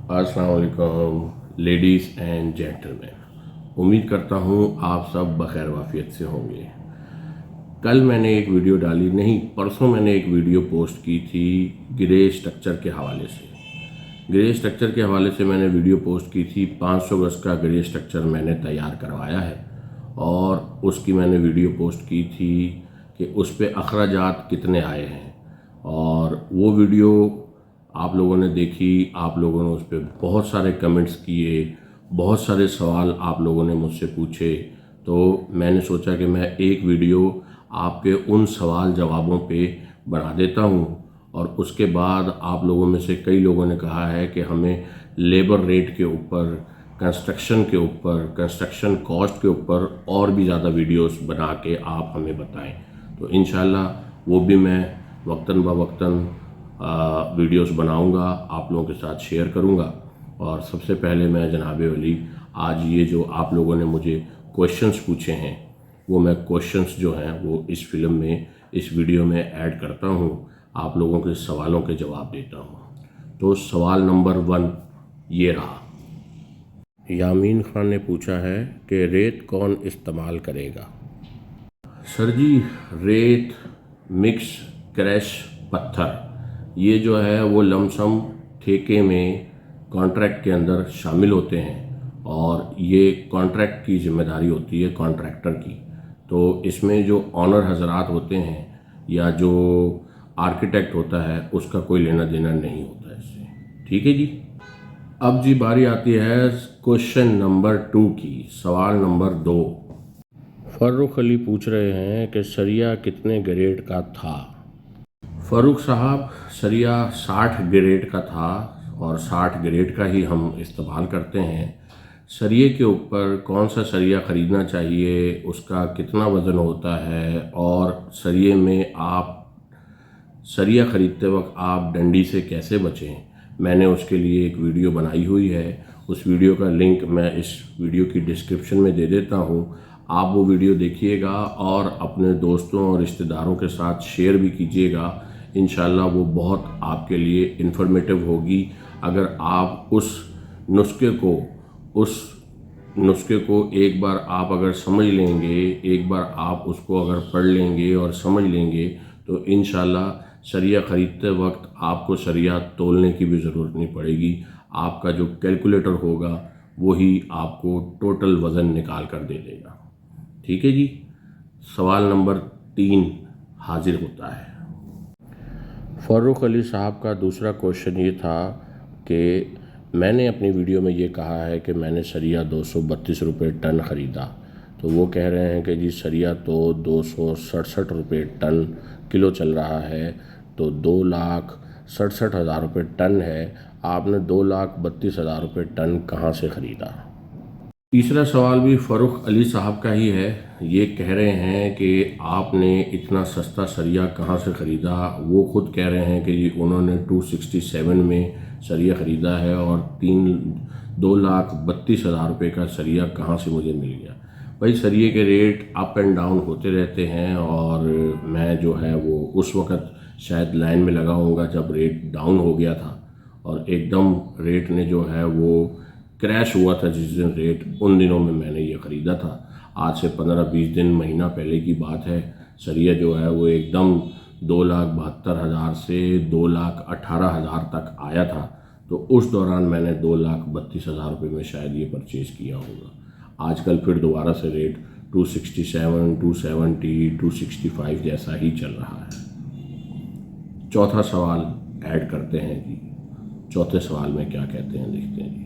अस्सलाम वालेकुम ladies and gentleman. उम्मीद करता हूँ आप सब बखैर वाफियत से होंगे। कल मैंने एक वीडियो डाली, नहीं परसों मैंने एक वीडियो पोस्ट की थी ग्रे स्ट्रक्चर के हवाले से। ग्रे स्ट्रक्चर के हवाले से मैंने वीडियो पोस्ट की थी। 500 गज का ग्रे स्ट्रक्चर मैंने तैयार करवाया है और उसकी मैंने वीडियो पोस्ट की थी कि उस पर अखराजात कितने आए हैं, और वो वीडियो आप लोगों ने देखी। आप लोगों ने उस पर बहुत सारे कमेंट्स किए, बहुत सारे सवाल आप लोगों ने मुझसे पूछे। तो मैंने सोचा कि मैं एक वीडियो आपके उन सवाल जवाबों पे बना देता हूँ, और उसके बाद आप लोगों में से कई लोगों ने कहा है कि हमें लेबर रेट के ऊपर, कंस्ट्रक्शन के ऊपर, कंस्ट्रक्शन कॉस्ट के ऊपर और भी ज़्यादा वीडियोस बना के आप हमें बताएं। तो इंशाल्लाह वो भी मैं वक्तन ब वक्तन वीडियोस बनाऊंगा, आप लोगों के साथ शेयर करूंगा। और सबसे पहले मैं जनाब वली आज ये जो आप लोगों ने मुझे क्वेश्चंस पूछे हैं, वो मैं क्वेश्चंस जो हैं वो इस फिल्म में, इस वीडियो में ऐड करता हूँ, आप लोगों के सवालों के जवाब देता हूँ। तो सवाल नंबर 1 ये रहा। यामीन खान ने पूछा है कि रेत कौन इस्तेमाल करेगा। सर जी, रेत, मिक्स, क्रैश, पत्थर, ये जो है वो लमसम ठेके में कॉन्ट्रैक्ट के अंदर शामिल होते हैं, और ये कॉन्ट्रैक्ट की जिम्मेदारी होती है कॉन्ट्रैक्टर की। तो इसमें जो ऑनर हजरात होते हैं या जो आर्किटेक्ट होता है उसका कोई लेना देना नहीं होता इससे। ठीक है जी। अब जी बारी आती है क्वेश्चन नंबर 2 की। सवाल नंबर 2, फर्रुख अली पूछ रहे हैं कि सरिया कितने ग्रेड का था। फ़ारूक साहब, सरिया 60 ग्रेड का था, और 60 ग्रेड का ही हम इस्तेमाल करते हैं। सरिये के ऊपर कौन सा सरिया ख़रीदना चाहिए, उसका कितना वज़न होता है, और सरिये में आप सरिया ख़रीदते वक्त आप डंडी से कैसे बचें, मैंने उसके लिए एक वीडियो बनाई हुई है। उस वीडियो का लिंक मैं इस वीडियो की डिस्क्रिप्शन में दे देता हूँ। आप वो वीडियो देखिएगा और अपने दोस्तों और रिश्तेदारों के साथ शेयर भी कीजिएगा। इंशाल्लाह वो बहुत आपके लिए इन्फॉर्मेटिव होगी। अगर आप उस नुस्खे को एक बार आप अगर समझ लेंगे, एक बार आप उसको अगर पढ़ लेंगे और समझ लेंगे, तो इंशाल्लाह सरिया ख़रीदते वक्त आपको सरिया तोलने की भी ज़रूरत नहीं पड़ेगी। आपका जो कैलकुलेटर होगा वही आपको टोटल वज़न निकाल कर दे देगा। ठीक है जी। सवाल नंबर 3 हाजिर होता है। फ़ारूक अली साहब का दूसरा क्वेश्चन ये था कि मैंने अपनी वीडियो में ये कहा है कि मैंने सरिया 232 रुपये टन ख़रीदा। तो वो कह रहे हैं कि जी सरिया तो 267 रुपये टन किलो चल रहा है, तो 2,67,000 रुपये टन है, आपने 2,32,000 रुपये टन कहाँ से ख़रीदा। तीसरा सवाल भी फ़ारूक अली साहब का ही है। ये कह रहे हैं कि आपने इतना सस्ता सरिया कहाँ से ख़रीदा। वो ख़ुद कह रहे हैं कि जी उन्होंने 267 में सरिया ख़रीदा है, और 2,32,000 रुपये का सरिया कहाँ से मुझे मिल गया। भाई सरिये के रेट अप एंड डाउन होते रहते हैं, और मैं जो है वो उस वक़्त शायद लाइन में लगा होऊंगा जब रेट डाउन हो गया था, और एकदम रेट ने जो है वो क्रैश हुआ था जिस दिन रेट, उन दिनों में मैंने ये ख़रीदा था। आज से 15-20 दिन, महीना पहले की बात है। सरिया जो है वो एकदम 2,72,000 से 2,18,000 तक आया था। तो उस दौरान मैंने 2,32,000 रुपये में शायद ये परचेज़ किया होगा। आजकल फिर दोबारा से रेट 267, 270, 265 जैसा ही चल रहा है। चौथा सवाल ऐड करते हैं जी। चौथे सवाल में क्या कहते हैं देखते हैं जी।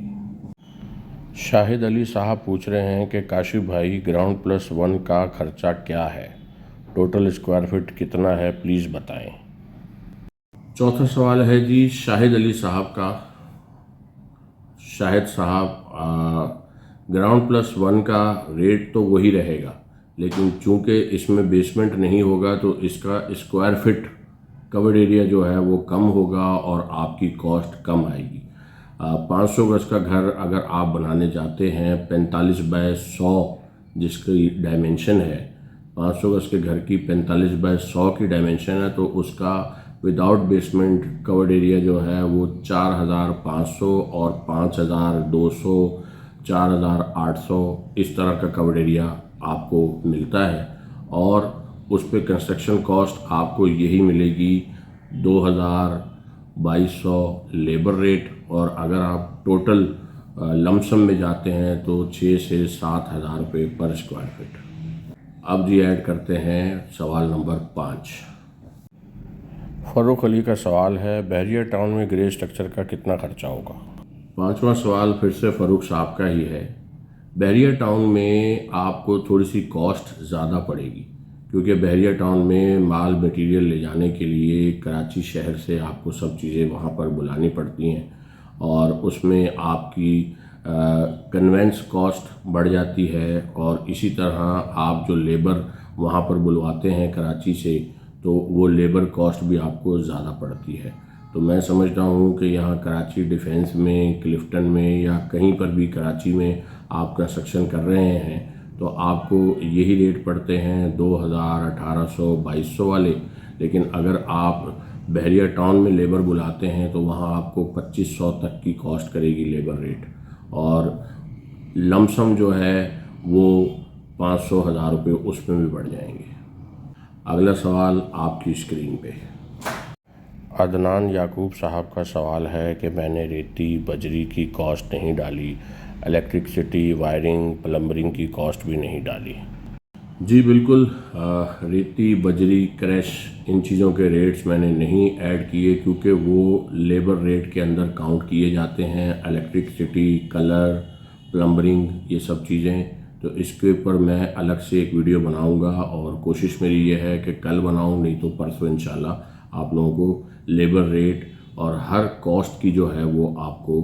शाहिद अली साहब पूछ रहे हैं कि काशिफ भाई, ग्राउंड प्लस 1 का खर्चा क्या है, टोटल स्क्वायर फीट कितना है, प्लीज़ बताएं। चौथा सवाल है जी शाहिद अली साहब का। शाहिद साहब, ग्राउंड प्लस 1 का रेट तो वही रहेगा, लेकिन चूंकि इसमें बेसमेंट नहीं होगा तो इसका स्क्वायर फीट कवर्ड एरिया जो है वो कम होगा और आपकी कॉस्ट कम आएगी। 500 गज का घर अगर आप बनाने जाते हैं 45 बाय 100 जिसकी डायमेंशन है, 500 गज के घर की 45 बाय 100 की डायमेंशन है, तो उसका विदाउट बेसमेंट कवर्ड एरिया जो है वो 4,500 और 5,200, 4,800 इस तरह का कवर्ड एरिया आपको मिलता है। और उस पे कंस्ट्रक्शन कॉस्ट आपको यही मिलेगी 2,200 लेबर रेट, और अगर आप टोटल लमसम में जाते हैं तो 6 से 7,000 रुपये पर स्क्वायर फीट। अब जी ऐड करते हैं सवाल नंबर 5। फ़ारूक अली का सवाल है, बहरिया टाउन में ग्रे स्ट्रक्चर का कितना खर्चा होगा। 5वां सवाल फिर से फ़ारूक साहब का ही है। बहरिया टाउन में आपको थोड़ी सी कॉस्ट ज़्यादा पड़ेगी, क्योंकि बहरिया टाउन में माल मटेरियल ले जाने के लिए कराची शहर से आपको सब चीज़ें वहाँ पर बुलानी पड़ती हैं, और उसमें आपकी कन्वेंस कॉस्ट बढ़ जाती है। और इसी तरह आप जो लेबर वहाँ पर बुलवाते हैं कराची से, तो वो लेबर कॉस्ट भी आपको ज़्यादा पड़ती है। तो मैं समझता हूँ कि यहाँ कराची डिफेंस में, क्लिफ्टन में या कहीं पर भी कराची में आप कंस्ट्रक्शन कर रहे हैं तो आपको यही रेट पड़ते हैं 2,000, 1,800, 2,200 वाले। लेकिन अगर आप बहरिया टाउन में लेबर बुलाते हैं तो वहाँ आपको 2,500 तक की कॉस्ट करेगी लेबर रेट, और लमसम जो है वो 500, 1,000 रुपये उसमें भी बढ़ जाएंगे। अगला सवाल आपकी स्क्रीन पे अदनान याकूब साहब का सवाल है कि मैंने रेती बजरी की कॉस्ट नहीं डाली, इलेक्ट्रिसिटी, वायरिंग, प्लम्बरिंग की कॉस्ट भी नहीं डाली। जी बिल्कुल, रेती, बजरी, क्रैश, इन चीज़ों के रेट्स मैंने नहीं ऐड किए, क्योंकि वो लेबर रेट के अंदर काउंट किए जाते हैं। इलेक्ट्रिसिटी, कलर, प्लम्बरिंग, ये सब चीज़ें, तो इसके ऊपर मैं अलग से एक वीडियो बनाऊंगा, और कोशिश मेरी ये है कि कल बनाऊं, नहीं तो परसों इंशाल्लाह आप लोगों को लेबर रेट और हर कॉस्ट की जो है वो आपको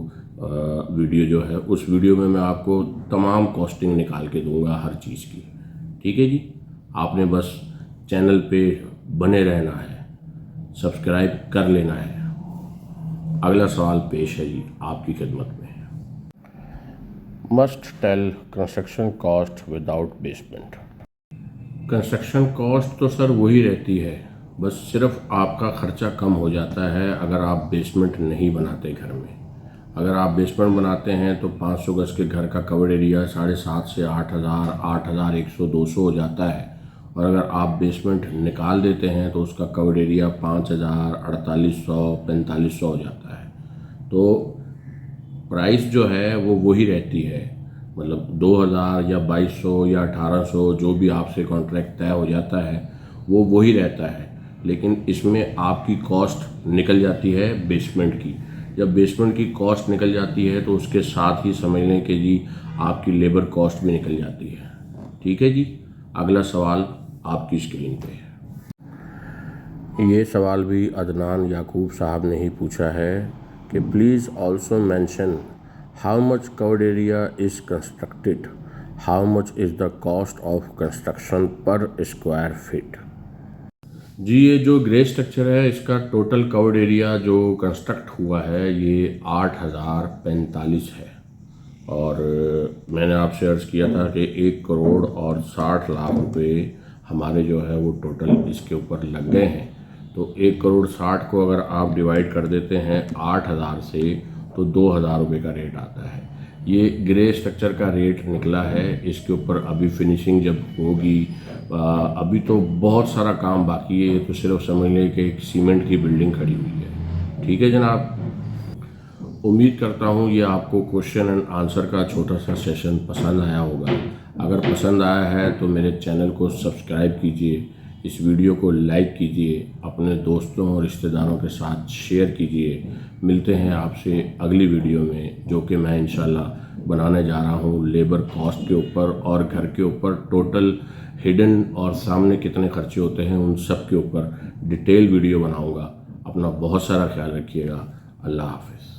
वीडियो जो है, उस वीडियो में मैं आपको तमाम कॉस्टिंग निकाल के दूंगा हर चीज़ की। ठीक है जी, आपने बस चैनल पे बने रहना है, सब्सक्राइब कर लेना है। अगला सवाल पेश है जी आपकी खिदमत में। Must tell construction cost without basement. Construction cost तो सर वही रहती है, बस सिर्फ आपका ख़र्चा कम हो जाता है अगर आप बेसमेंट नहीं बनाते घर में। अगर आप बेसमेंट बनाते हैं तो 500 गज के घर का कवर्ड एरिया 7,500 से 8,000, 8,100, 200 हो जाता है, और अगर आप बेसमेंट निकाल देते हैं तो उसका कवर्ड एरिया 5,000, 4,800, 4,500 हो जाता है। तो प्राइस जो है वो वही रहती है, मतलब 2,000 या 2,200 या 1,800 जो भी आपसे कॉन्ट्रैक्ट तय हो जाता है वो वही रहता है। लेकिन इसमें आपकी कॉस्ट निकल जाती है बेसमेंट की। जब बेसमेंट की कॉस्ट निकल जाती है तो उसके साथ ही समझ लें कि जी आपकी लेबर कॉस्ट भी निकल जाती है। ठीक है जी, अगला सवाल आपकी स्क्रीन पे है। ये सवाल भी अदनान याकूब साहब ने ही पूछा है कि please also mention how much covered area is constructed, how much is the cost of construction पर स्क्वायर फीट। जी, ये जो ग्रे स्ट्रक्चर है इसका टोटल कवर्ड एरिया जो कंस्ट्रक्ट हुआ है ये 8,045 है, और मैंने आपसे अर्ज़ किया था कि 1 करोड़ और 60 लाख रुपए हमारे जो है वो टोटल इसके ऊपर लग गए हैं। तो 1 करोड़ 60 को अगर आप डिवाइड कर देते हैं 8,000 से तो 2,000 रुपये का रेट आता है। ये ग्रे स्ट्रक्चर का रेट निकला है। इसके ऊपर अभी फिनिशिंग जब होगी, अभी तो बहुत सारा काम बाकी है, तो सिर्फ समझ लें कि एक सीमेंट की बिल्डिंग खड़ी हुई है। ठीक है जनाब, उम्मीद करता हूँ ये आपको क्वेश्चन एंड आंसर का छोटा सा सेशन पसंद आया होगा। अगर पसंद आया है तो मेरे चैनल को सब्सक्राइब कीजिए, इस वीडियो को लाइक कीजिए, अपने दोस्तों और रिश्तेदारों के साथ शेयर कीजिए। मिलते हैं आपसे अगली वीडियो में, जो कि मैं इंशाल्लाह बनाने जा रहा हूँ लेबर कॉस्ट के ऊपर और घर के ऊपर टोटल हिडन और सामने कितने खर्चे होते हैं उन सब के ऊपर डिटेल वीडियो बनाऊँगा। अपना बहुत सारा ख्याल रखिएगा। अल्लाह हाफ़िज़।